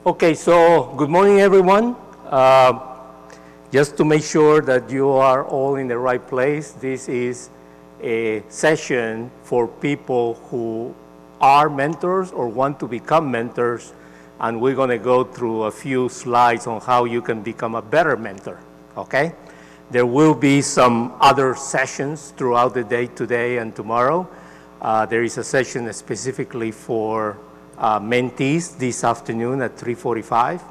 Okay, so good morning, everyone. Just to make sure that you are all in the right place, this is a session for people who are mentors or want to become mentors, and we're going to go through a few slides on how you can become a better mentor, okay? There will be some other sessions throughout the day today and tomorrow. There is a session specifically for mentees this afternoon at 3:45.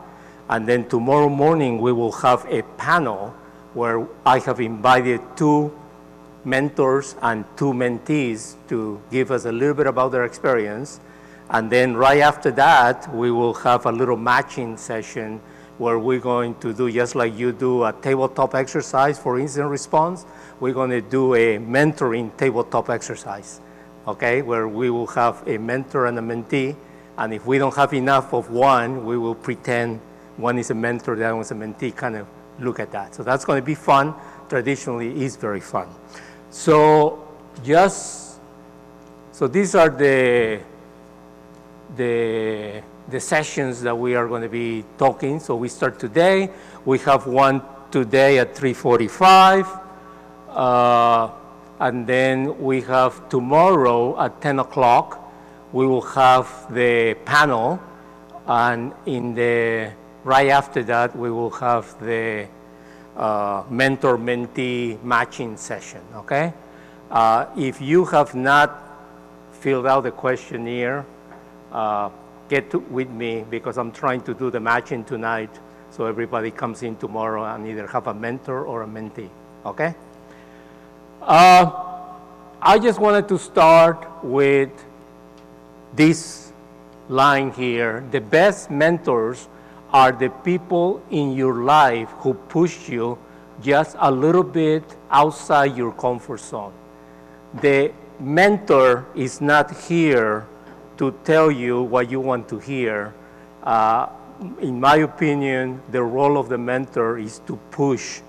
And then tomorrow morning, we will have a panel where I have invited 2 mentors and 2 mentees to give us a little bit about their experience. And then right after that, we will have a little matching session where we're going to do, just like you do a tabletop exercise for incident response, we're going to do a mentoring tabletop exercise, okay, where we will have a mentor and a mentee. And if we don't have enough of one, we will pretend one is a mentor, the other one's a mentee, kind of look at that. So that's going to be fun. Traditionally, is very fun. So these are the sessions that we are going to be talking. So we start today. We have one today at 3:45. And then we have tomorrow at 10 o'clock. We will have the panel. And right after that, we will have the mentor-mentee matching session, okay? If you have not filled out the questionnaire, get with me because I'm trying to do the matching tonight so everybody comes in tomorrow and either have a mentor or a mentee, okay? I just wanted to start with this line here. The best mentors are the people in your life who push you just a little bit outside your comfort zone. The mentor is not here to tell you what you want to hear. In my opinion, the role of the mentor is to push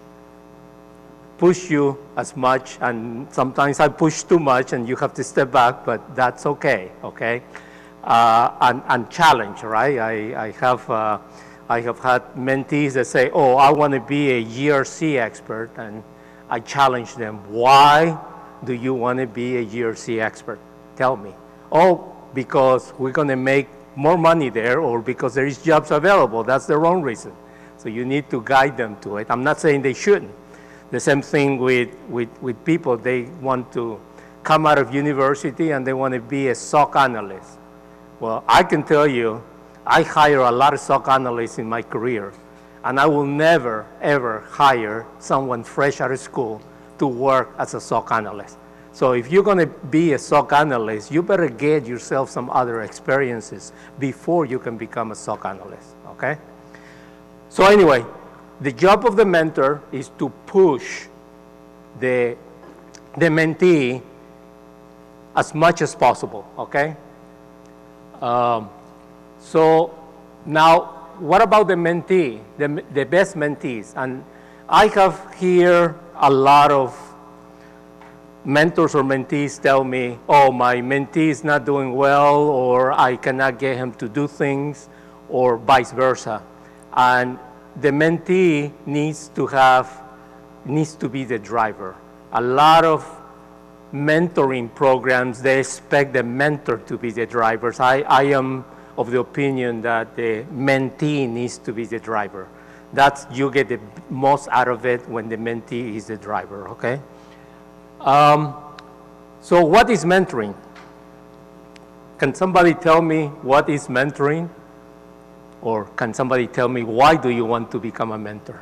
you as much, and sometimes I push too much and you have to step back, but that's okay, okay? And challenge, right? I have had mentees that say, oh, I want to be a GRC expert, and I challenge them. Why do you want to be a GRC expert? Tell me. Oh, because we're going to make more money there, or because there is jobs available. That's the wrong reason. So you need to guide them to it. I'm not saying they shouldn't. The same thing with people. They want to come out of university and they want to be a SOC analyst. Well, I can tell you, I hire a lot of SOC analysts in my career, and I will never, ever hire someone fresh out of school to work as a SOC analyst. So if you're going to be a SOC analyst, you better get yourself some other experiences before you can become a SOC analyst, okay? So anyway, the job of the mentor is to push the mentee as much as possible, okay? So now, what about the mentee, the best mentees? And I have here a lot of mentors or mentees tell me, oh, my mentee is not doing well, or I cannot get him to do things, or vice versa. And the mentee needs to be the driver. A lot of mentoring programs, they expect the mentor to be the drivers. I am of the opinion that the mentee needs to be the driver. You get the most out of it when the mentee is the driver, okay? So what is mentoring? Can somebody tell me what is mentoring? Or can somebody tell me why do you want to become a mentor?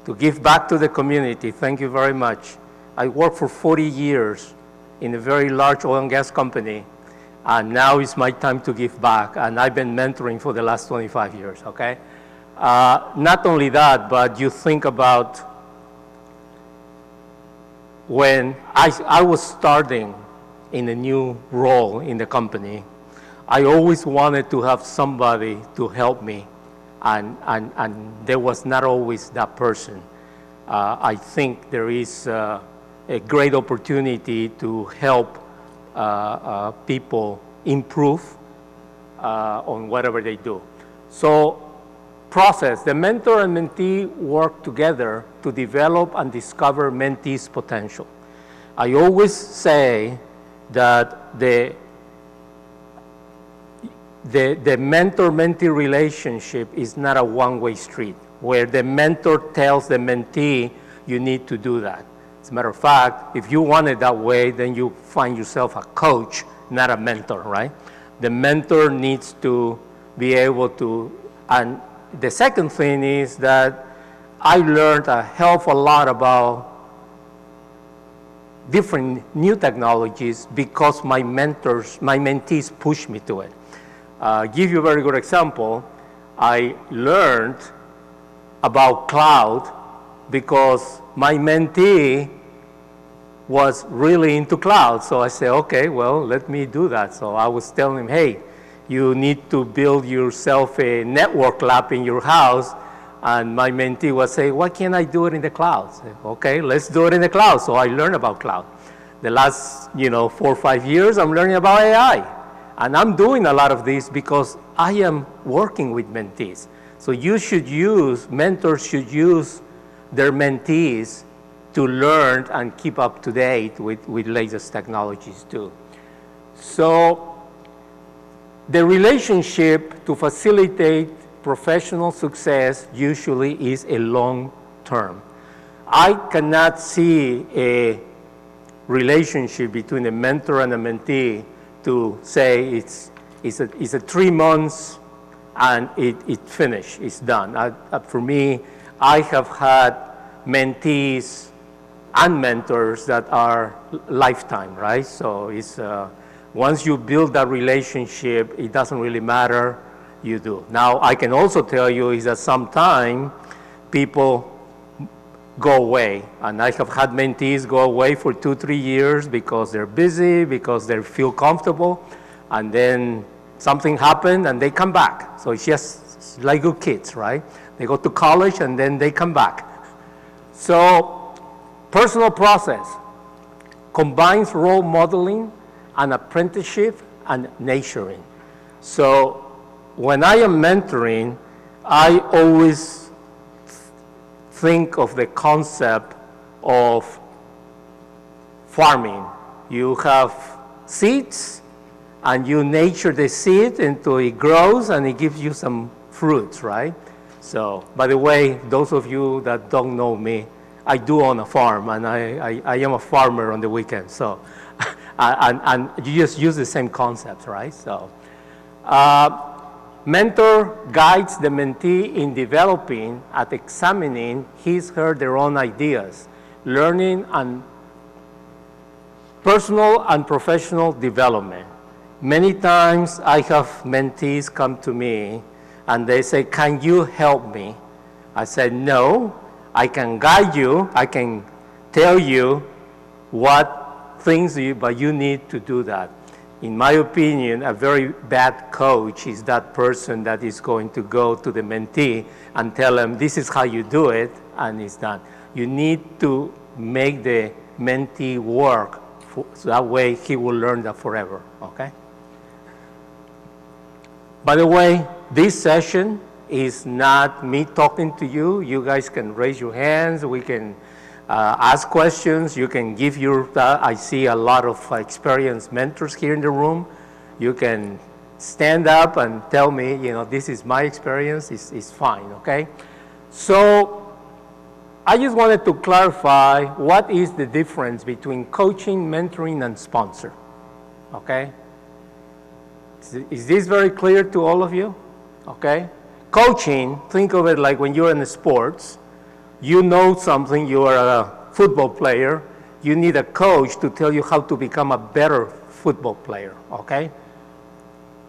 To give back to the community. Thank you very much. I worked for 40 years in a very large oil and gas company, and now it's my time to give back, and I've been mentoring for the last 25 years, okay? Not only that, but you think about when I was starting in a new role in the company, I always wanted to have somebody to help me, and there was not always that person. I think there is a great opportunity to help people improve on whatever they do. So process, the mentor and mentee work together to develop and discover mentee's potential. I always say that the mentor-mentee relationship is not a one-way street, where the mentor tells the mentee, you need to do that. As a matter of fact, if you want it that way, then you find yourself a coach, not a mentor, right? The mentor needs to be able to, and the second thing is that I learned a hell of a lot about different new technologies because my mentees pushed me to it. Give you a very good example. I learned about cloud because my mentee was really into cloud. So I said, okay, well, let me do that. So I was telling him, hey, you need to build yourself a network lab in your house. And my mentee was saying, why can't I do it in the cloud? I said, okay, let's do it in the cloud. So I learned about cloud. The last 4 or 5 years, I'm learning about AI. And I'm doing a lot of this because I am working with mentees. So mentors should use their mentees to learn and keep up to date with latest technologies too. So the relationship to facilitate professional success usually is a long term. I cannot see a relationship between a mentor and a mentee to say it's a 3 months and it finished, it's done. For me, I have had mentees and mentors that are lifetime, right? So it's once you build that relationship, it doesn't really matter, you do. Now, I can also tell you is that sometimes people go away, and I have had mentees go away for 2 or 3 years because they're busy, because they feel comfortable, and then something happened and they come back. So it's just like good kids, right? They go to college and then they come back. So personal process combines role modeling and apprenticeship and nurturing. So when I am mentoring, I always think of the concept of farming. You have seeds and you nurture the seed until it grows and it gives you some fruits, right? So, by the way, those of you that don't know me, I do own a farm, and I am a farmer on the weekend. So, and you just use the same concepts, right? So, mentor guides the mentee in developing and examining their own ideas, learning and personal and professional development. Many times I have mentees come to me and they say, can you help me? I said, no, I can guide you, I can tell you what things but you need to do that. In my opinion, a very bad coach is that person that is going to go to the mentee and tell them, this is how you do it, and it's done. You need to make the mentee work, so that way he will learn that forever, okay? By the way, this session is not me talking to you. You guys can raise your hands. We can ask questions. You can give I see a lot of experienced mentors here in the room. You can stand up and tell me, this is my experience. It's fine, okay? So I just wanted to clarify what is the difference between coaching, mentoring, and sponsor, okay? Is this very clear to all of you? Okay? Coaching, think of it like when you're in sports, you know something, you are a football player, you need a coach to tell you how to become a better football player, okay?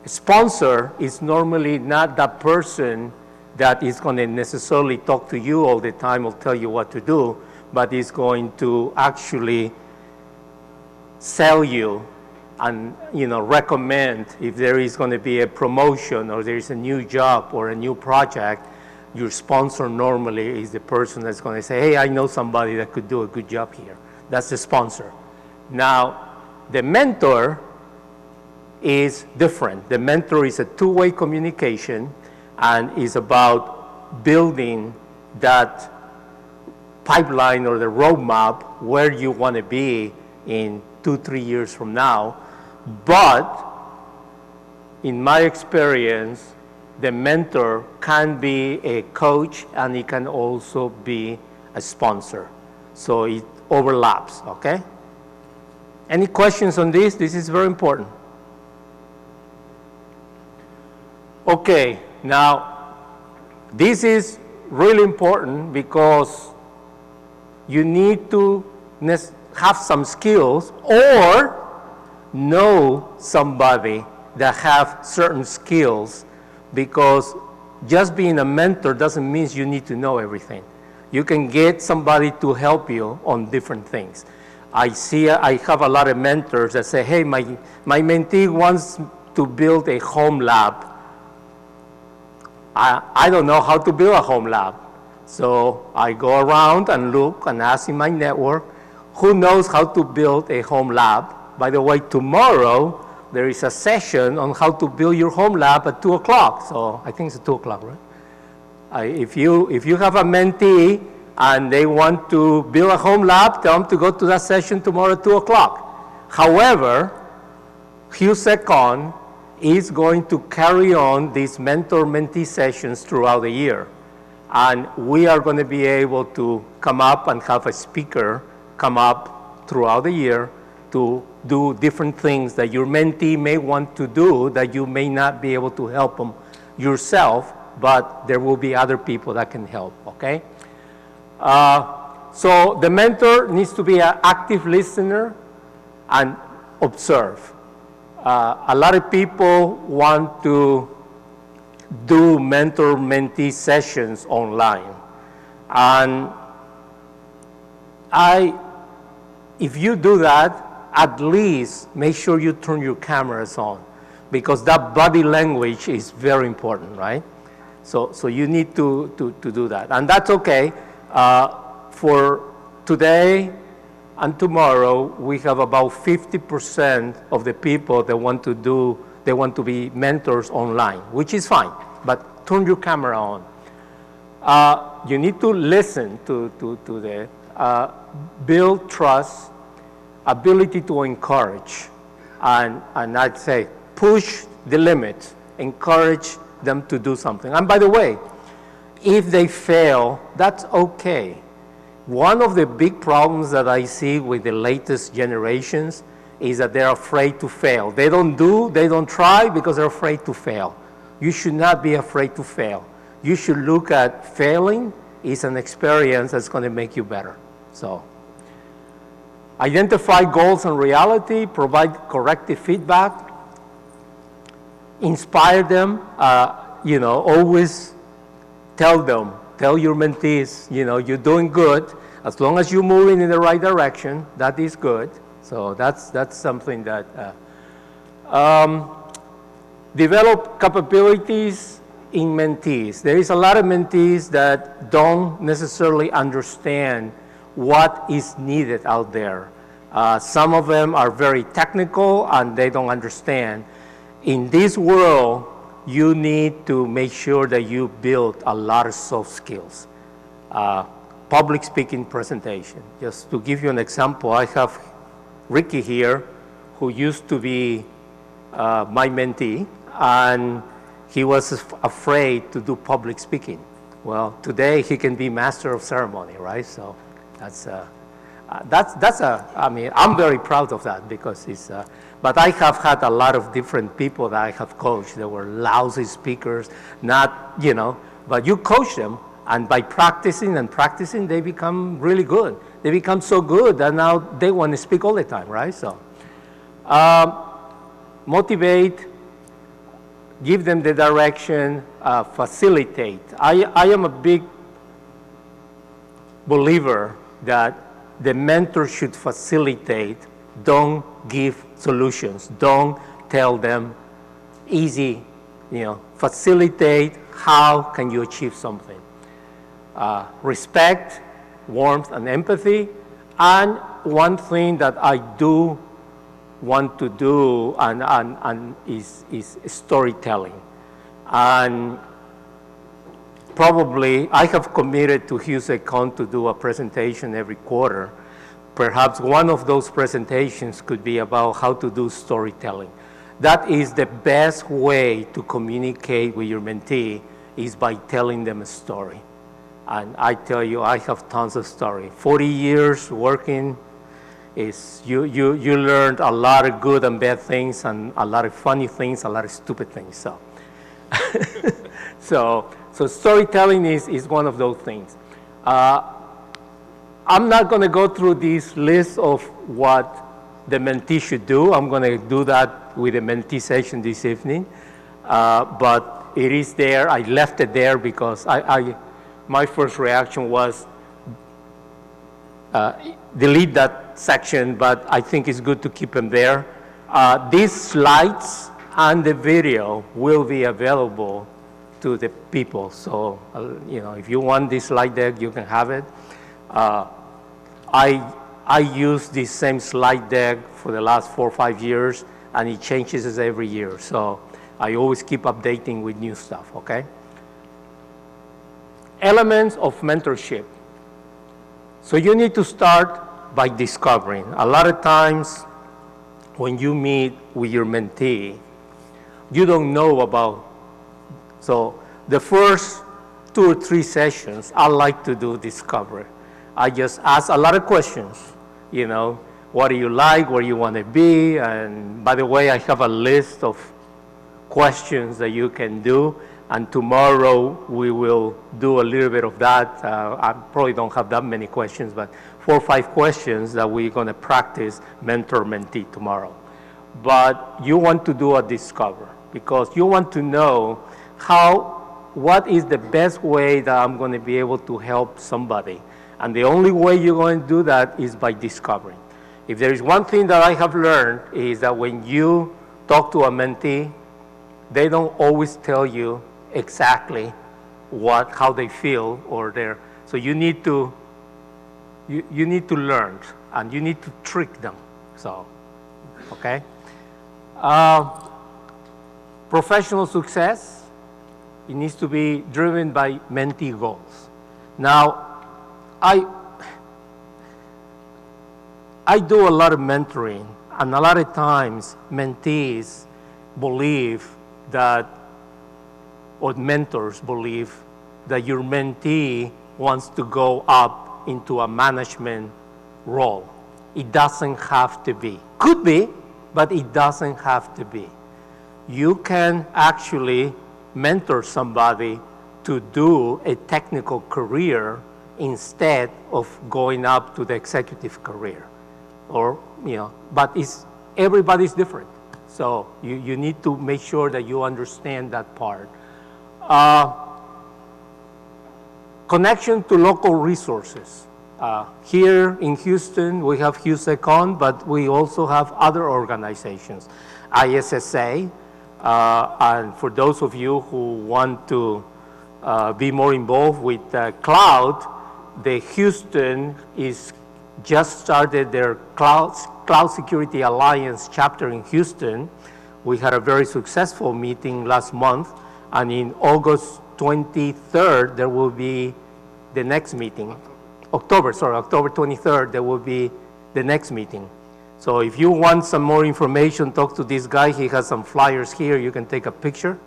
A sponsor is normally not that person that is going to necessarily talk to you all the time or tell you what to do, but is going to actually sell you and recommend if there is going to be a promotion or there is a new job or a new project. Your sponsor normally is the person that's going to say, hey, I know somebody that could do a good job here. That's the sponsor. Now, the mentor is different. The mentor is a two-way communication and is about building that pipeline or the roadmap where you want to be in 2-3 years from now. But in my experience, the mentor can be a coach and it can also be a sponsor. So it overlaps, okay? Any questions on this? This is very important. Okay, now this is really important because you need to have some skills or know somebody that have certain skills, because just being a mentor doesn't mean you need to know everything. You can get somebody to help you on different things. I have a lot of mentors that say, hey, my mentee wants to build a home lab. I don't know how to build a home lab. So I go around and look and ask in my network, who knows how to build a home lab? By the way, tomorrow there is a session on how to build your home lab at 2 o'clock. So I think it's 2 o'clock, right? If you have a mentee and they want to build a home lab, tell them to go to that session tomorrow at 2 o'clock. However, Chiock is going to carry on these mentor-mentee sessions throughout the year. And we are going to be able to come up and have a speaker come up throughout the year to do different things that your mentee may want to do that you may not be able to help them yourself, but there will be other people that can help, okay? So the mentor needs to be an active listener and observe. A lot of people want to do mentor-mentee sessions online. And if you do that, at least make sure you turn your cameras on, because that body language is very important, right? So you need to do that. And that's okay. For today and tomorrow, we have about 50% of the people that want to be mentors online, which is fine, but turn your camera on. You need to listen to the build trust, ability to encourage, and I'd say push the limit, encourage them to do something. And by the way, if they fail, that's okay. One of the big problems that I see with the latest generations is that they're afraid to fail. They don't try because they're afraid to fail. You should not be afraid to fail. You should look at failing is an experience that's going to make you better. So, identify goals and reality, provide corrective feedback, inspire them, always tell your mentees, you're doing good. As long as you're moving in the right direction, that is good. So that's something that, develop capabilities in mentees. There is a lot of mentees that don't necessarily understand what is needed out there. Some of them are very technical and they don't understand. In this world, you need to make sure that you build a lot of soft skills. Public speaking, presentation. Just to give you an example, I have Ricky here, who used to be my mentee, and he was afraid to do public speaking. Well, today he can be master of ceremony, right? So I'm very proud of that, because it's, but I have had a lot of different people that I have coached that were lousy speakers, but you coach them, and by practicing and practicing, they become really good. They become so good that now they want to speak all the time, right? So, motivate, give them the direction, facilitate. I am a big believer that the mentor should facilitate, don't give solutions. Don't tell them easy, facilitate how can you achieve something. Respect, warmth, and empathy. And one thing that I do want to do and is storytelling. And probably I have committed to Chiock to do a presentation every quarter. Perhaps one of those presentations could be about how to do storytelling. That is the best way to communicate with your mentee, is by telling them a story. And I tell you, I have tons of story. 40 years working, you learned a lot of good and bad things, and a lot of funny things, a lot of stupid things. So, so storytelling is one of those things. I'm not going to go through this list of what the mentee should do. I'm going to do that with the mentee session this evening. But it is there. I left it there because my first reaction was delete that section, but I think it's good to keep them there. These slides and the video will be available to the people. So, you know, if you want this slide deck, you can have it. I use this same slide deck for the last 4 or 5 years, and it changes every year. So I always keep updating with new stuff, okay? Elements of mentorship. So you need to start by discovering. A lot of times when you meet with your mentee, you don't know about, so the first 2 or 3 sessions, I like to do discovery. I just ask a lot of questions, you know, what do you like, where you want to be, and by the way, I have a list of questions that you can do, and tomorrow we will do a little bit of that. I probably don't have that many questions, but 4 or 5 questions that we're going to practice mentor-mentee tomorrow. But you want to do a discover, because you want to know what is the best way that I'm going to be able to help somebody. And the only way you're going to do that is by discovering. If there is one thing that I have learned, is that when you talk to a mentee, they don't always tell you exactly how they feel or so you need to learn, and you need to trick them. So, okay. Professional success, it needs to be driven by mentee goals. Now, I do a lot of mentoring, and a lot of times mentees believe that, or mentors believe that your mentee wants to go up into a management role. It doesn't have to be. Could be, but it doesn't have to be. You can actually mentor somebody to do a technical career instead of going up to the executive career. Or, you know, but everybody's different. So you need to make sure that you understand that part. Connection to local resources. Here in Houston, we have Chiock, but we also have other organizations. ISSA, and for those of you who want to be more involved with cloud, the Houston just started their Cloud Security Alliance chapter in Houston. We had a very successful meeting last month, and in August 23rd, there will be the next meeting. October 23rd, there will be the next meeting. So if you want some more information, talk to this guy. He has some flyers here. You can take a picture.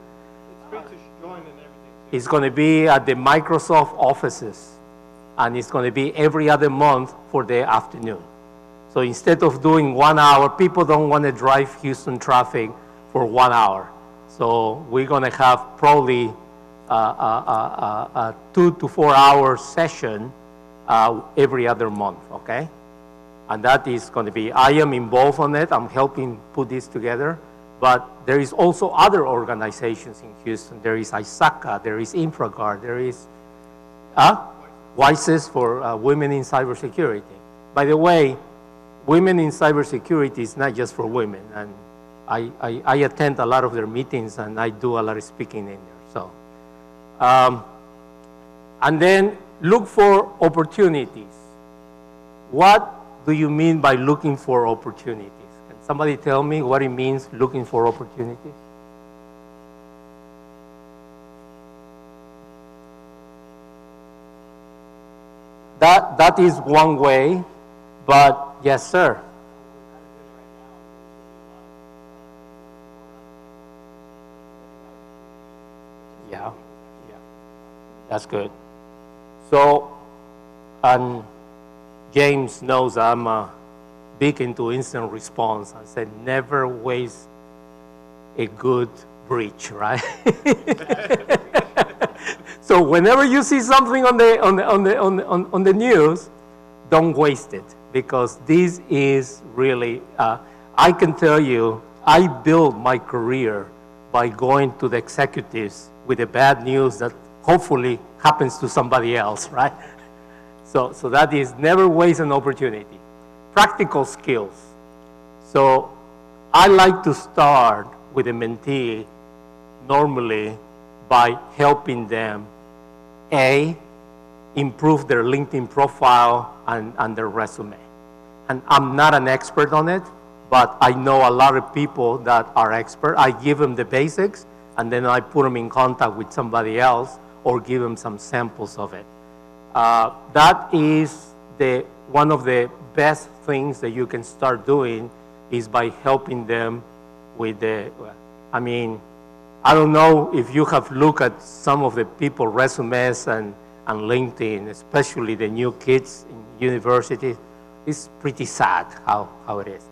It's free to join and everything. It's going to be at the Microsoft offices, and it's going to be every other month for the afternoon. So instead of doing 1 hour, people don't want to drive Houston traffic for 1 hour. So we're going to have probably a 2 to 4 hour session every other month, okay? And that is going to be, I am involved on it. I'm helping put this together. But there is also other organizations in Houston. There is ISACA, there is InfraGuard, there is WISES for women in cybersecurity. By the way, women in cybersecurity is not just for women. And I attend a lot of their meetings, and I do a lot of speaking in there. So, and then look for opportunities. What do you mean by looking for opportunities? Can somebody tell me what it means looking for opportunities? That is one way, but yes, sir. Yeah, yeah, that's good. So, and James knows I'm big into instant response. I said never waste a good breach, right? So whenever you see something on the news, don't waste it, because this is really. I can tell you, I built my career by going to the executives with the bad news that hopefully happens to somebody else, right? So that is never waste an opportunity. Practical skills. So I like to start with a mentee normally by helping them, improve their LinkedIn profile and their resume. And I'm not an expert on it, but I know a lot of people that are expert. I give them the basics, and then I put them in contact with somebody else or give them some samples of it. That is one of the best things that you can start doing, is by helping them with I don't know if you have looked at some of the people's resumes and LinkedIn, especially the new kids in university. It's pretty sad how it is.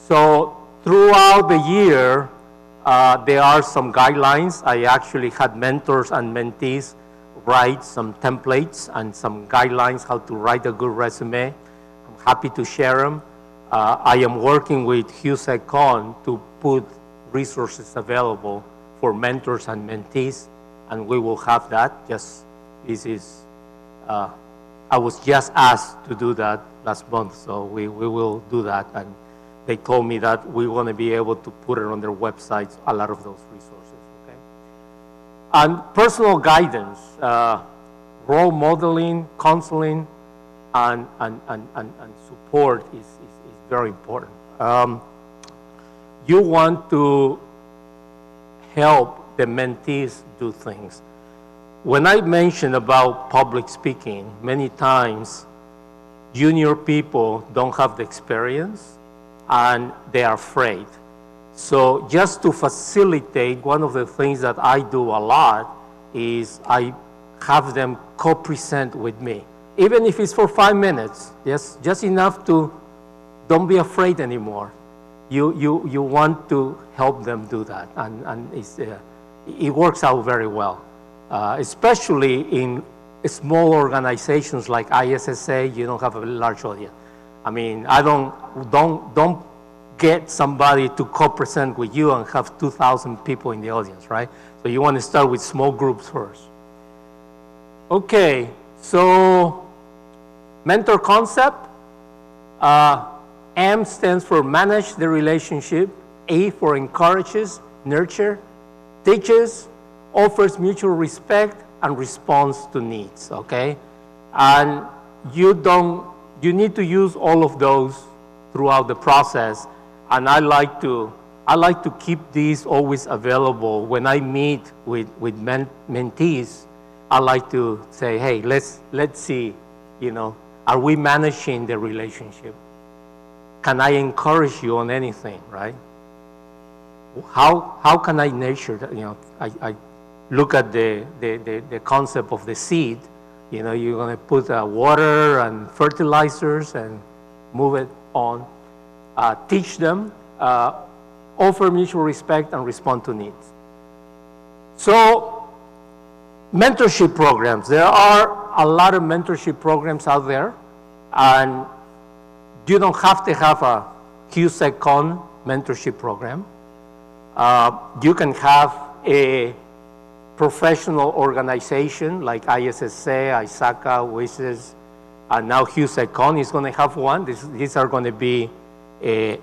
So throughout the year, there are some guidelines. I actually had mentors and mentees write some templates and some guidelines how to write a good resume. I'm happy to share them. I am working with Chiock to put resources available for mentors and mentees, and we will have that. I was just asked to do that last month, so we will do that. And they told me that we want to be able to put it on their websites, a lot of those resources, okay? And personal guidance, role modeling, counseling, and support is very important. You want to help the mentees do things. When I mention about public speaking, many times junior people don't have the experience and they are afraid. So just to facilitate, one of the things that I do a lot is I have them co-present with me. Even if it's for 5 minutes, just enough to don't be afraid anymore. You want to help them do that, and it works out very well, especially in small organizations like ISSA. You don't have a large audience. I mean, don't get somebody to co-present with you and have 2,000 people in the audience, right? So you want to start with small groups first. Okay, so mentor concept. M stands for manage the relationship. A for encourages, nurture, teaches, offers mutual respect, and responds to needs, okay? And you need to use all of those throughout the process. And I like to keep these always available. When I meet with mentees, I like to say, hey, let's see, are we managing the relationship? Can I encourage you on anything, right? How can I nurture that? I look at the concept of the seed. You're going to put water and fertilizers and move it on. Teach them, offer mutual respect, and respond to needs. So, mentorship programs. There are a lot of mentorship programs out there, and you don't have to have a Chiock mentorship program. You can have a professional organization like ISSA, ISACA, WISES, and now Chiock is going to have one. These are going to be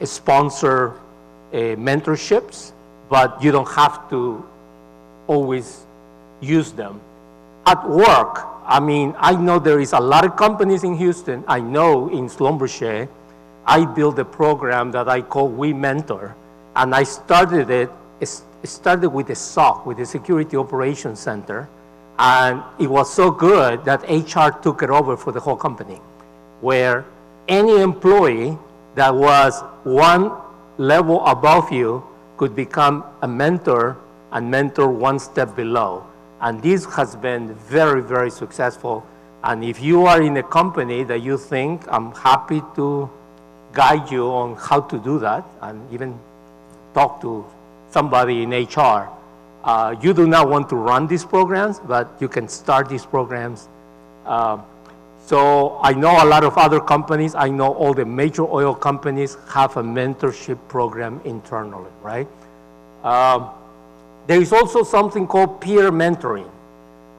sponsor mentorships, but you don't have to always use them. At work, I know there is a lot of companies in Houston. I know in Schlumberger, I built a program that I call We Mentor, and I started it started with the SOC, with the Security Operations Center, and it was so good that HR took it over for the whole company, where any employee that was one level above you could become a mentor and mentor one step below. And this has been very, very successful. And if you are in a company that you think, I'm happy to guide you on how to do that, and even talk to somebody in HR. You do not want to run these programs, but you can start these programs. So I know a lot of other companies. I know all the major oil companies have a mentorship program internally, right? There is also something called peer mentoring.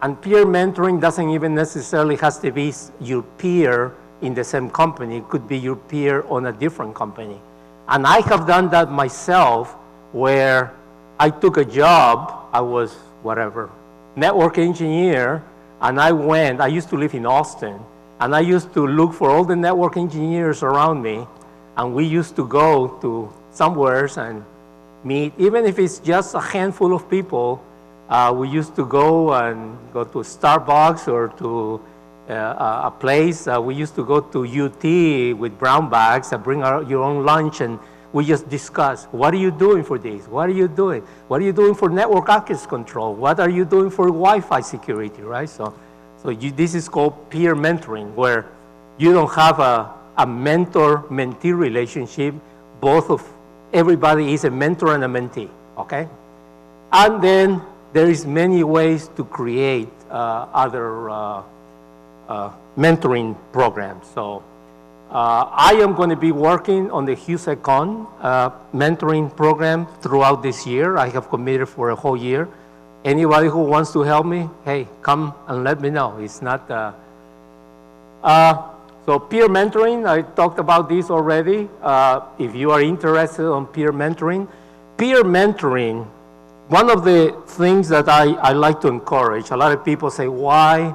And peer mentoring doesn't even necessarily has to be your peer in the same company. It could be your peer on a different company. And I have done that myself, where I took a job. I was, network engineer, and I used to live in Austin, and I used to look for all the network engineers around me, and we used to go to somewheres and meet, even if it's just a handful of people. We used to go to Starbucks or to a place. We used to go to UT with brown bags and bring your own lunch, and we just discuss, what are you doing for this? What are you doing? What are you doing for network access control? What are you doing for Wi-Fi security, right? So this is called peer mentoring, where you don't have a mentor-mentee relationship. Everybody is a mentor and a mentee, okay? And then there is many ways to create other mentoring programs. So I am going to be working on the HUSECON mentoring program throughout this year. I have committed for a whole year. Anybody who wants to help me, hey, come and let me know. It's not, so peer mentoring, I talked about this already. If you are interested on peer mentoring, one of the things that I like to encourage, a lot of people say, why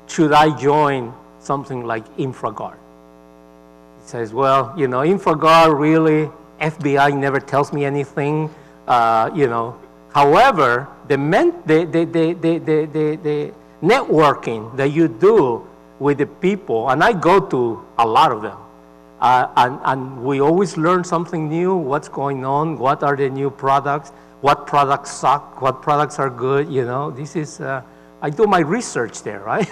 should I join something like InfraGard? It says, well, InfraGard really, FBI never tells me anything, However, the networking that you do with the people, and I go to a lot of them, and we always learn something new, what's going on, what are the new products, what products suck, what products are good, this is, I do my research there, right?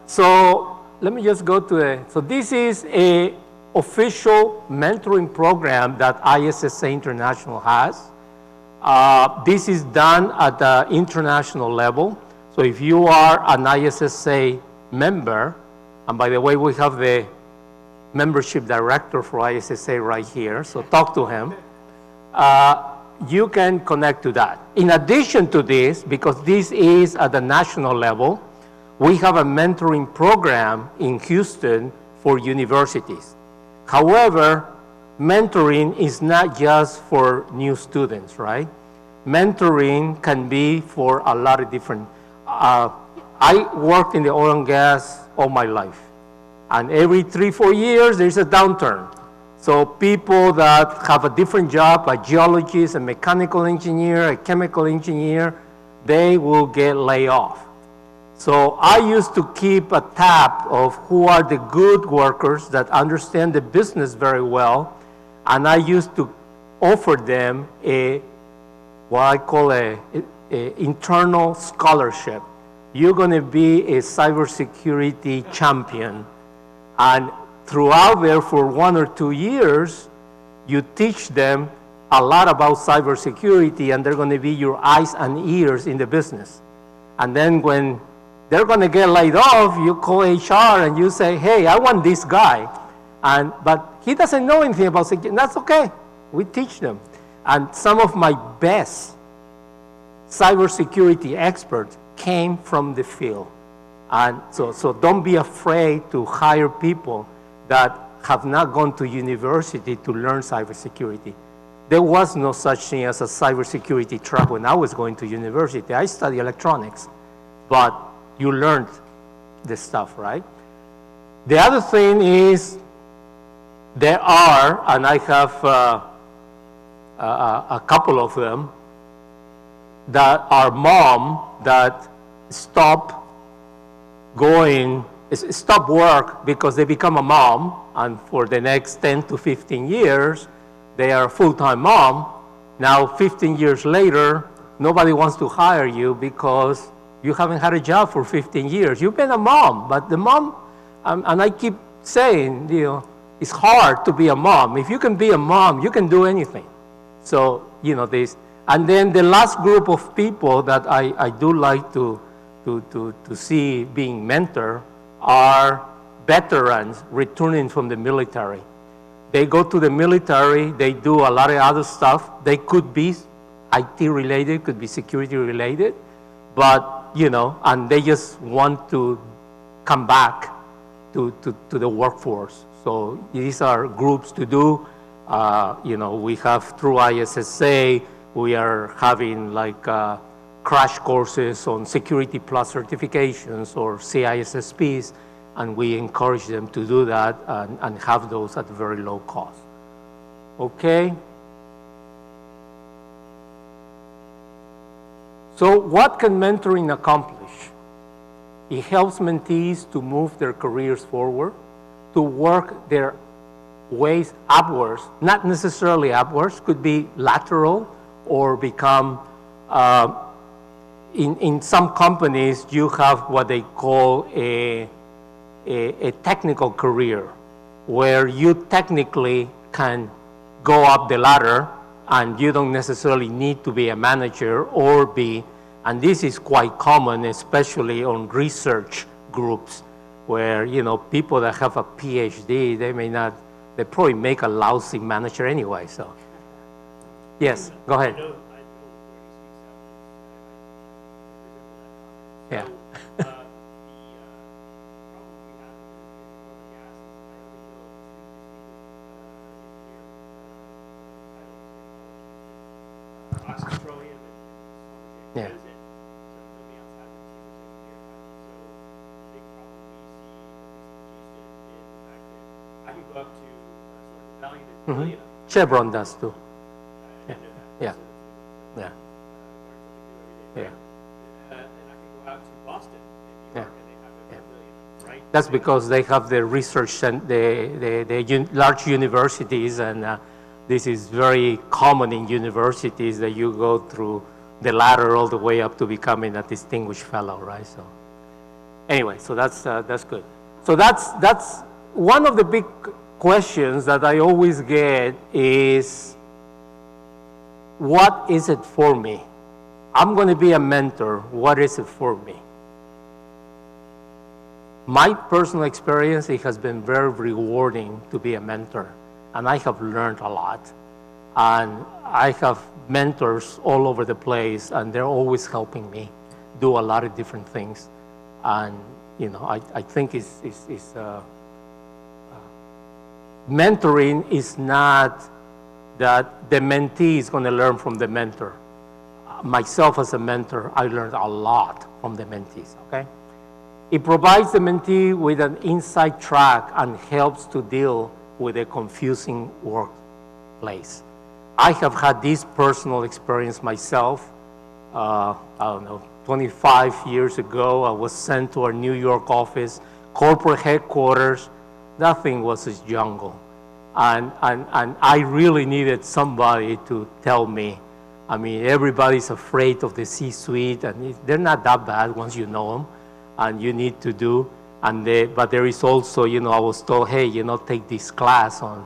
So let me just go to so this is a official mentoring program that ISSA International has. This is done at the international level. So if you are an ISSA member, and by the way, we have the membership director for ISSA right here, so talk to him. You can connect to that. In addition to this, because this is at the national level, we have a mentoring program in Houston for universities. However, mentoring is not just for new students, right? Mentoring can be for a lot of different, I worked in the oil and gas all my life. And every 3-4 years, there's a downturn. So people that have a different job, a geologist, a mechanical engineer, a chemical engineer, they will get laid off. So I used to keep a tab of who are the good workers that understand the business very well, and I used to offer them what I call a internal scholarship. You're going to be a cybersecurity champion, and throughout there for 1 or 2 years, you teach them a lot about cybersecurity, and they're going to be your eyes and ears in the business. And then when they're going to get laid off, you call HR and you say, hey, I want this guy. But he doesn't know anything about security. That's okay. We teach them. And some of my best cybersecurity experts came from the field. And so don't be afraid to hire people that have not gone to university to learn cybersecurity. There was no such thing as a cybersecurity track when I was going to university. I studied electronics, but you learned the stuff, right? The other thing is there are, and I have a couple of them, that are mom that stop work because they become a mom, and for the next 10 to 15 years, they are a full-time mom. Now, 15 years later, nobody wants to hire you because you haven't had a job for 15 years. You've been a mom, but the mom, and I keep saying, it's hard to be a mom. If you can be a mom, you can do anything. So, this. And then the last group of people that I do like to see being mentor are veterans returning from the military. They go to the military, they do a lot of other stuff. They could be IT related, could be security related, but, and they just want to come back to the workforce. So these are groups to do. We have through ISSA, we are having like crash courses on Security Plus certifications or CISSPs, and we encourage them to do that and have those at very low cost. Okay? So what can mentoring accomplish? It helps mentees to move their careers forward, to work their ways upwards, not necessarily upwards, could be lateral or become, in some companies, you have what they call a technical career, where you technically can go up the ladder and you don't necessarily need to be a manager or be, and this is quite common, especially on research groups, where, people that have a PhD, they probably make a lousy manager anyway, so. Yes, go ahead. Yeah. Yeah. Mm-hmm. Chevron does too. Yeah. Yeah. Yeah. Yeah. And I can go out to Boston and New York, and they have a pavilion, right? That's because they have the research and the large universities, and this is very common in universities that you go through the ladder all the way up to becoming a distinguished fellow, right? So, anyway, so that's good. So that's one of the big questions that I always get is, what is it for me? I'm going to be a mentor. What is it for me? My personal experience, it has been very rewarding to be a mentor, and I have learned a lot. And I have mentors all over the place, and they're always helping me do a lot of different things. And I think mentoring is not that the mentee is going to learn from the mentor. Myself as a mentor, I learned a lot from the mentees, okay? It provides the mentee with an inside track and helps to deal with a confusing workplace. I have had this personal experience myself. I don't know, 25 years ago, I was sent to our New York office, corporate headquarters. That thing was a jungle. And I really needed somebody to tell me. I mean, everybody's afraid of the C-suite, and they're not that bad once you know them, and you need to do. But there is also, I was told, hey, take this class on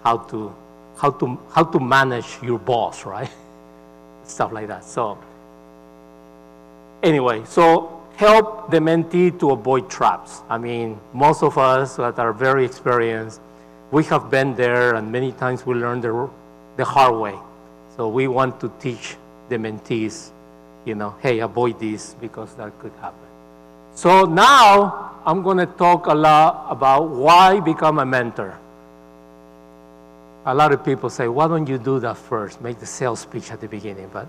how to manage your boss, right? Stuff like that. So anyway, so help the mentee to avoid traps. I mean, most of us that are very experienced, we have been there, and many times we learn the hard way. So we want to teach the mentees, hey, avoid this because that could happen. So now I'm going to talk a lot about why become a mentor. A lot of people say, why don't you do that first? Make the sales speech at the beginning, but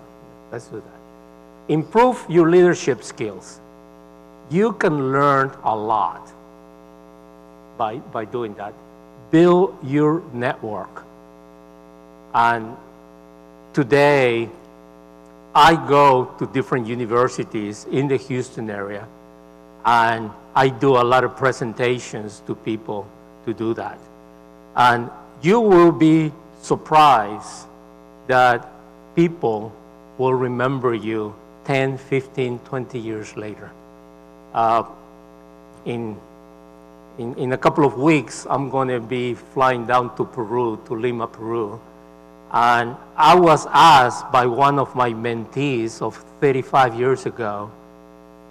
let's do that. Improve your leadership skills. You can learn a lot by doing that. Build your network. And today, I go to different universities in the Houston area, and I do a lot of presentations to people to do that. And you will be surprised that people will remember you 10, 15, 20 years later. In a couple of weeks, I'm going to be flying down to Peru, to Lima, Peru. And I was asked by one of my mentees of 35 years ago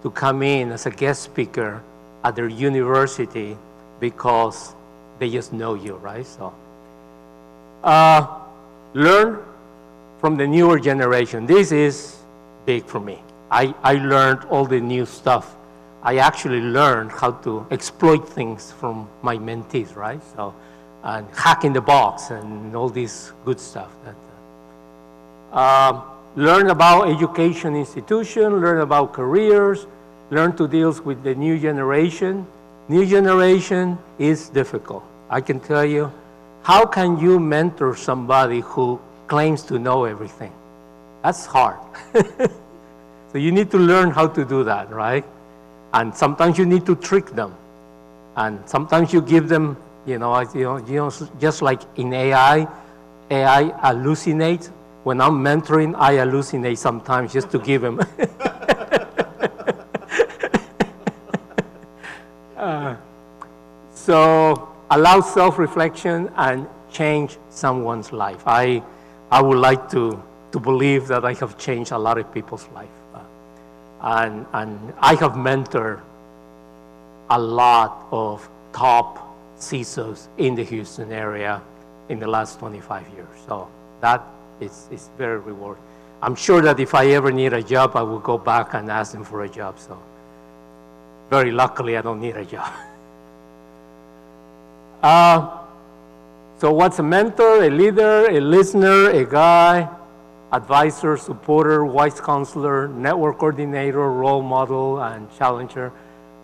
to come in as a guest speaker at their university because they just know you, right? So, learn from the newer generation. This is big for me. I learned all the new stuff. I actually learned how to exploit things from my mentees, right? So, and hack in the box and all this good stuff. Learn about education institution, learn about careers, learn to deal with the new generation. New generation is difficult. I can tell you, how can you mentor somebody who claims to know everything? That's hard. So you need to learn how to do that, right? And sometimes you need to trick them. And sometimes you give them, just like in AI hallucinates. When I'm mentoring, I hallucinate sometimes just to give them. So allow self-reflection and change someone's life. I would like to believe that I have changed a lot of people's life. And I have mentored a lot of top CISOs in the Houston area in the last 25 years. So that is very rewarding. I'm sure that if I ever need a job, I will go back and ask them for a job. So very luckily, I don't need a job. So what's a mentor? A leader, a listener, a guy, advisor, supporter, wise counselor, network coordinator, role model, and challenger.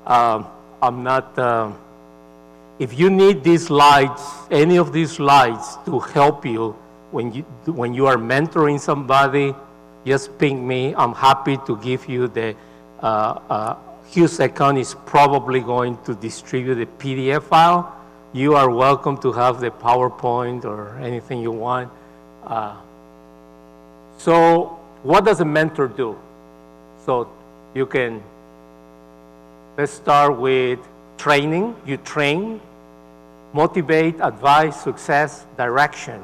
I'm not, if you need these slides, any of these slides to help you when you are mentoring somebody, just ping me. I'm happy to give you the, Houston is probably going to distribute a PDF file. You are welcome to have the PowerPoint or anything you want. So what does a mentor do? So you can, let's start with training. You train, motivate, advise, success, direction.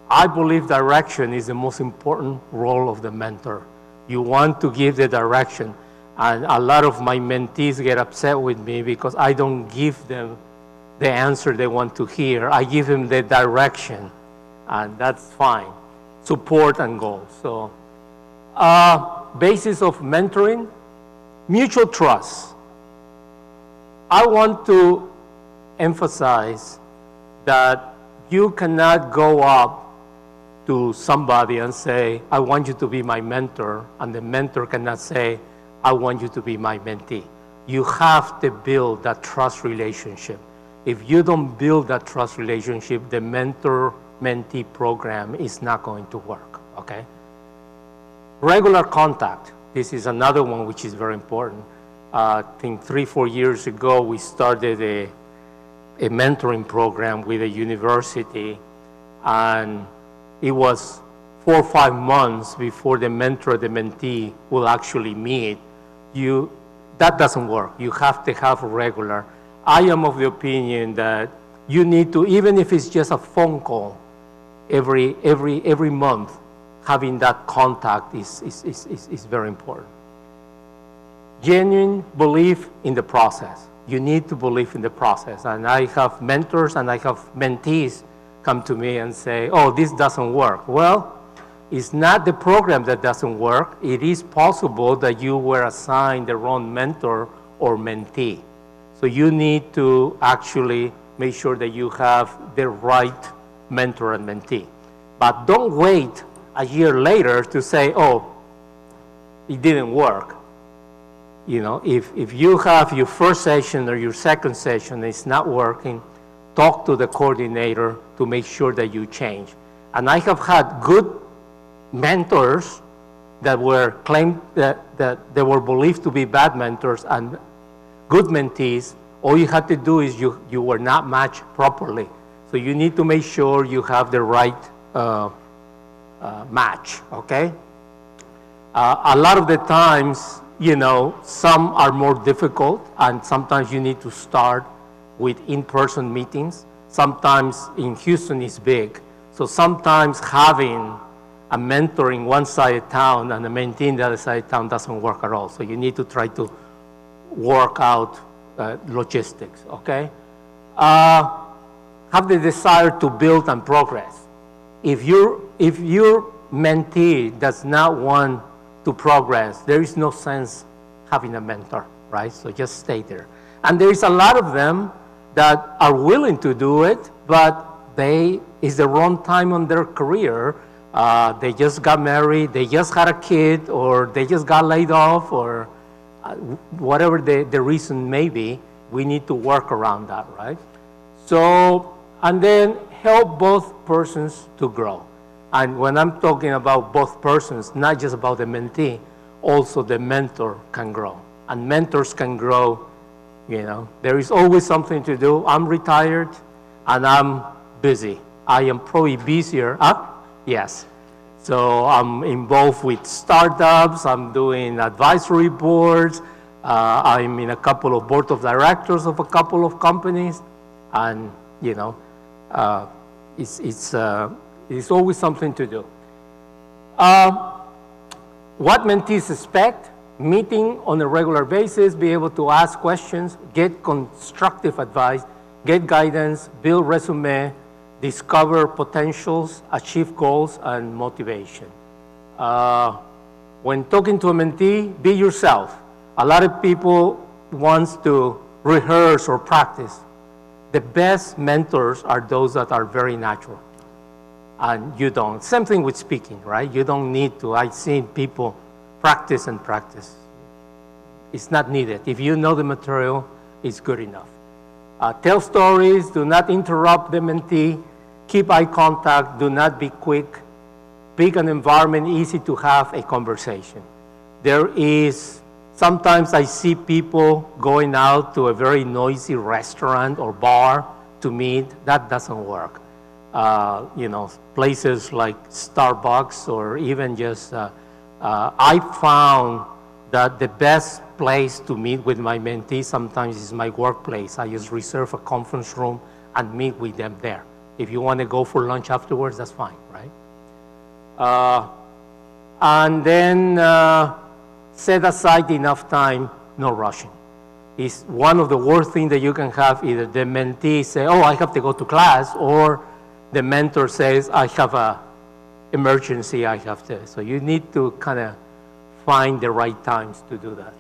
I believe direction is the most important role of the mentor. You want to give the direction. And a lot of my mentees get upset with me because I don't give them the answer they want to hear. I give them the direction, and that's fine. Support and goals. So, basis of mentoring, mutual trust. I want to emphasize that you cannot go up to somebody and say, I want you to be my mentor, and the mentor cannot say, I want you to be my mentee. You have to build that trust relationship. If you don't build that trust relationship, the mentor-mentee program is not going to work, okay? Regular contact. This is another one which is very important. I think 3-4 years ago, we started a mentoring program with a university, and it was 4 or 5 months before the mentor and the mentee will actually meet. That doesn't work. You have to have regular. I am of the opinion that you need to, even if it's just a phone call, every month, having that contact is very important. Genuine belief in the process. You need to believe in the process. And I have mentors and I have mentees come to me and say, oh, this doesn't work. Well, it's not the program that doesn't work. It is possible that you were assigned the wrong mentor or mentee. So you need to actually make sure that you have the right mentor and mentee. But don't wait a year later to say, oh, it didn't work. You know, if you have your first session or your second session, it's not working, talk to the coordinator to make sure that you change. And I have had good mentors that were claimed that they were believed to be bad mentors, and good mentees. All you had to do is you were not matched properly. So you need to make sure you have the right match, okay? A lot of the times, you know, some are more difficult, and sometimes you need to start with in-person meetings. Sometimes in Houston it's big. So sometimes having a mentor in one side of town and a mentee in the other side of town doesn't work at all. So you need to try to work out logistics, okay? Have the desire to build and progress. If your mentee does not want to progress, there is no sense having a mentor, right? So just stay there. And there is a lot of them that are willing to do it, but it's the wrong time on their career. They just got married, they just had a kid, or they just got laid off, or whatever the reason may be. We need to work around that, right? So, and then help both persons to grow. And when I'm talking about both persons, not just about the mentee, also the mentor can grow. And mentors can grow, you know. There is always something to do. I'm retired and I'm busy. I am probably busier. Yes. So I'm involved with startups. I'm doing advisory boards. I'm in a couple of board of directors of a couple of companies. And, you know, it's always something to do. What mentees expect: meeting on a regular basis, be able to ask questions, get constructive advice, get guidance, build resume, discover potentials, achieve goals, and motivation. When talking to a mentee, be yourself. A lot of people want to rehearse or practice. The best mentors are those that are very natural. And you don't. Same thing with speaking, right? You don't need to. I've seen people practice and practice. It's not needed. If you know the material, it's good enough. Tell stories. Do not interrupt the mentee. Keep eye contact. Do not be quick. Pick an environment easy to have a conversation. Sometimes I see people going out to a very noisy restaurant or bar to meet. That doesn't work. You know, places like Starbucks, or even just, I found that the best place to meet with my mentees sometimes is my workplace. I just reserve a conference room and meet with them there. If you want to go for lunch afterwards, that's fine, right? And then set aside enough time, no rushing. It's one of the worst things that you can have. Either the mentee say, oh, I have to go to class, or the mentor says, I have an emergency, I have to. So you need to kind of find the right times to do that.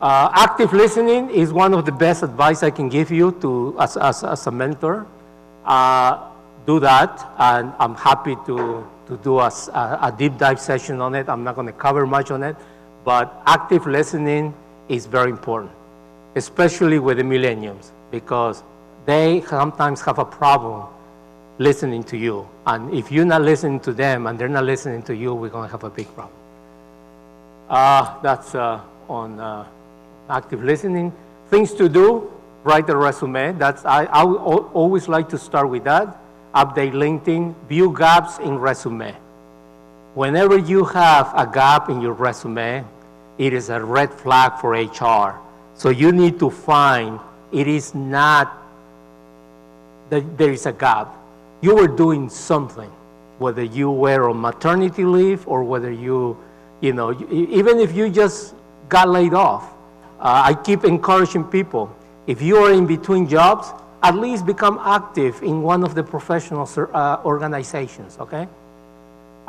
Active listening is one of the best advice I can give you as a mentor. Do that, and I'm happy to do a deep dive session on it. I'm not going to cover much on it, but active listening is very important, especially with the millennials, because they sometimes have a problem listening to you. And if you're not listening to them and they're not listening to you, we're going to have a big problem. That's on active listening. Things to do: write a resume. I always like to start with that. Update LinkedIn, view gaps in resume. Whenever you have a gap in your resume, it is a red flag for HR. So you need to find, it is not that there is a gap. You were doing something, whether you were on maternity leave or whether even if you just got laid off. I keep encouraging people, if you are in between jobs, at least become active in one of the professional organizations, okay?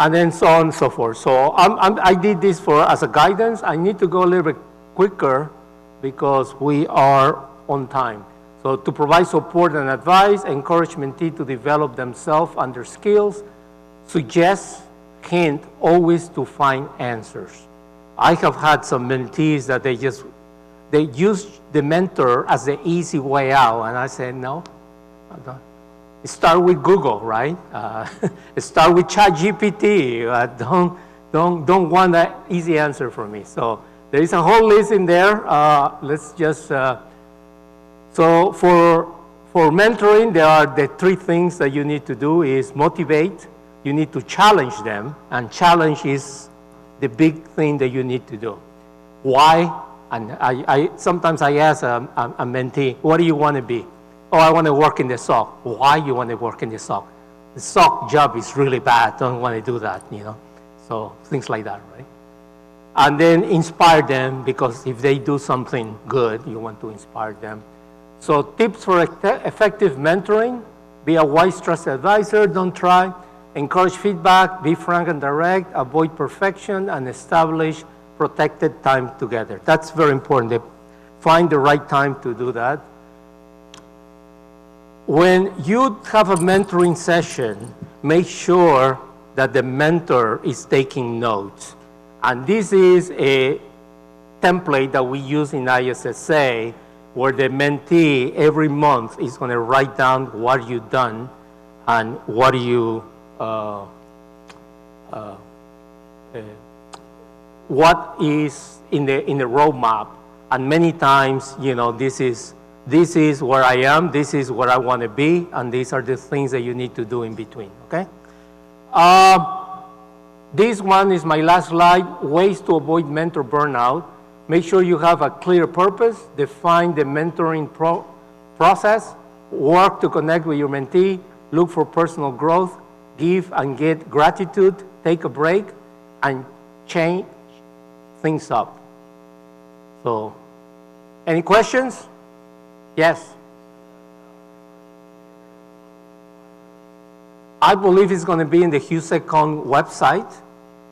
And then so on and so forth. So I did this as a guidance. I need to go a little bit quicker because we are on time. So to provide support and advice, encourage mentee to develop themselves and their skills, suggest, hint, always to find answers. I have had some mentees that they just they use the mentor as the easy way out. And I said, no, I don't. Start with Google, right? Start with ChatGPT. Don't want that easy answer from me. So there is a whole list in there. Let's just, so for mentoring, there are the 3 things that you need to do is motivate, you need to challenge them, and challenge is the big thing that you need to do. Why? And sometimes I ask a mentee, what do you want to be? Oh, I want to work in the SOC. Why you want to work in the SOC? The SOC job is really bad. Don't want to do that, you know. So things like that, right? And then inspire them, because if they do something good, you want to inspire them. So tips for effective mentoring: be a wise, trusted advisor. Don't try. Encourage feedback. Be frank and direct. Avoid perfection, and establish protected time together. That's very important. Find the right time to do that. When you have a mentoring session, make sure that the mentor is taking notes. And this is a template that we use in ISSA, where the mentee every month is going to write down what you've done and what you what is in the roadmap. And many times, you know, this is where I am, this is where I want to be, and these are the things that you need to do in between, okay? This one is my last slide, ways to avoid mentor burnout. Make sure you have a clear purpose, define the mentoring process, work to connect with your mentee, look for personal growth, give and get gratitude, take a break, and change things up. So, any questions? Yes. I believe it's going to be in the HUSECON website,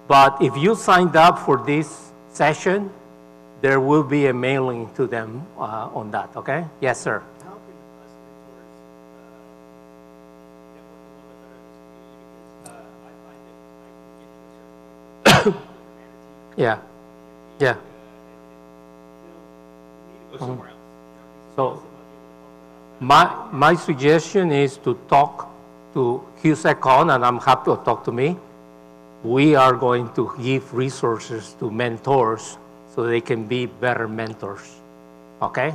but if you signed up for this session, there will be a mailing to them on that, okay? Yes, sir. How can us mentors network a little bit better in this community? Because I find that I can get to a certain point with Yeah. Yeah. you need to go somewhere else. So my suggestion is to talk to HUSECON, and I'm happy to talk to me. We are going to give resources to mentors so they can be better mentors, okay?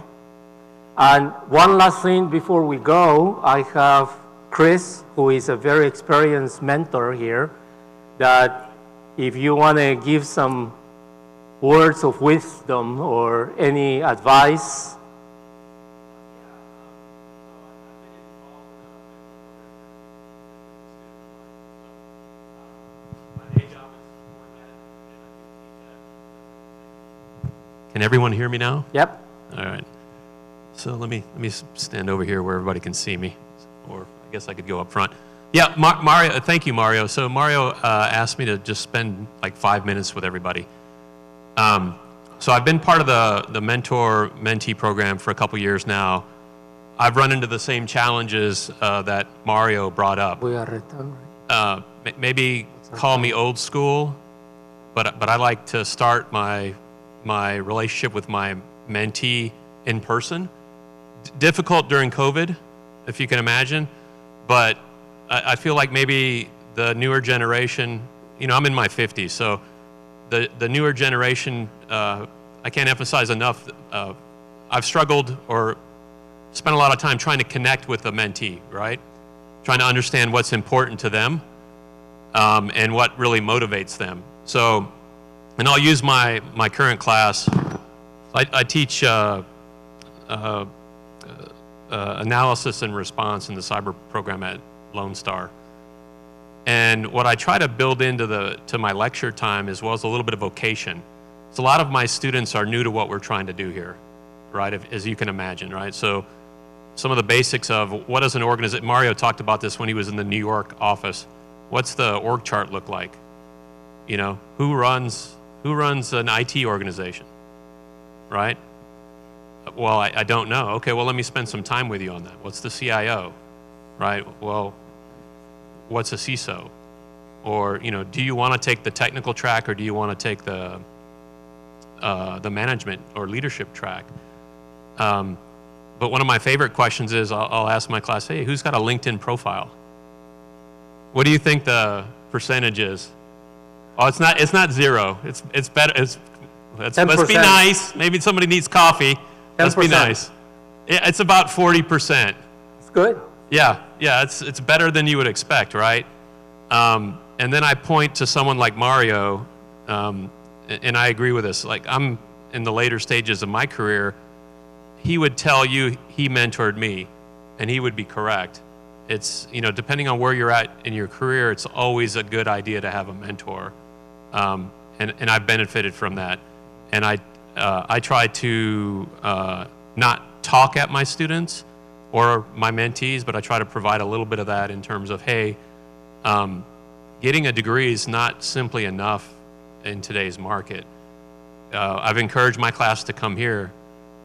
And one last thing before we go, I have Chris, who is a very experienced mentor here, that if you want to give some words of wisdom or any advice. Can everyone hear me now? Yep. All right. So let me stand over here where everybody can see me, or I guess I could go up front. Yeah, Mario. Thank you, Mario. So Mario asked me to just spend like 5 minutes with everybody. So I've been part of the mentor-mentee program for a couple years now. I've run into the same challenges that Mario brought up. We are returned. Maybe call me old school, but I like to start my relationship with my mentee in person. Difficult during COVID, if you can imagine, but I feel like maybe the newer generation, you know, I'm in my 50s, so the newer generation, I can't emphasize enough, I've struggled or spent a lot of time trying to connect with the mentee, right? Trying to understand what's important to them and what really motivates them. So, and I'll use my current class. I teach analysis and response in the cyber program at Lone Star. And what I try to build into my lecture time, as well as a little bit of vocation. So a lot of my students are new to what we're trying to do here, right? As you can imagine, right? So some of the basics of what does an organization, Mario talked about this when he was in the New York office. What's the org chart look like? You know, who runs an IT organization, right? Well, I don't know. Okay, well, let me spend some time with you on that. What's the CIO, right? Well, what's a CISO? Or, you know, do you want to take the technical track, or do you want to take the the management or leadership track. But one of my favorite questions is I'll ask my class, hey, who's got a LinkedIn profile? What do you think the percentage is? Oh, it's not zero. It's better. Let's be nice. Maybe somebody needs coffee. 10%. Let's be nice. It's about 40%. It's good. Yeah. It's better than you would expect, right? And then I point to someone like Mario, and I agree with this. Like, I'm in the later stages of my career. He would tell you he mentored me, and he would be correct. It's, depending on where you're at in your career, it's always a good idea to have a mentor. And I've benefited from that. And I try to not talk at my students or my mentees, but I try to provide a little bit of that in terms of, hey, getting a degree is not simply enough in today's market. I've encouraged my class to come here.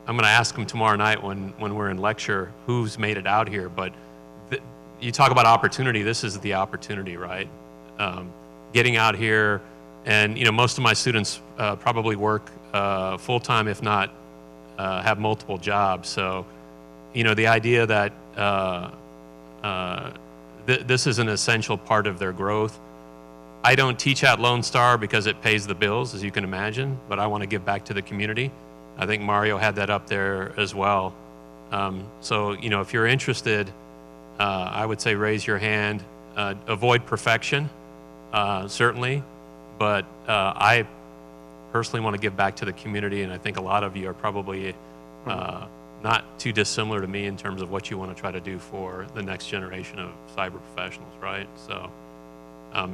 I'm going to ask them tomorrow night when we're in lecture who's made it out here. But you talk about opportunity. This is the opportunity, right? Getting out here, and most of my students probably work full time, if not have multiple jobs. So, the idea that this is an essential part of their growth. I don't teach at Lone Star because it pays the bills, as you can imagine, but I want to give back to the community. I think Mario had that up there as well. So, if you're interested, I would say raise your hand. Avoid perfection, certainly, but I personally want to give back to the community, and I think a lot of you are probably not too dissimilar to me in terms of what you want to try to do for the next generation of cyber professionals, right? So,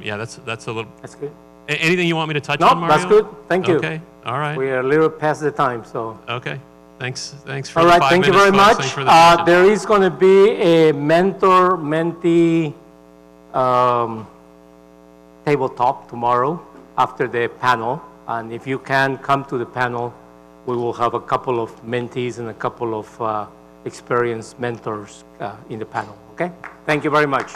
yeah, that's a little. That's good. Anything you want me to touch on, Mario? No, that's good. Thank you. Okay, all right. We are a little past the time, so. Okay, thanks for all the right, 5 thank minutes. you very much. Thanks for the there is going to be a mentor-mentee tabletop tomorrow after the panel, and if you can come to the panel, we will have a couple of mentees and a couple of experienced mentors in the panel, okay? Thank you very much.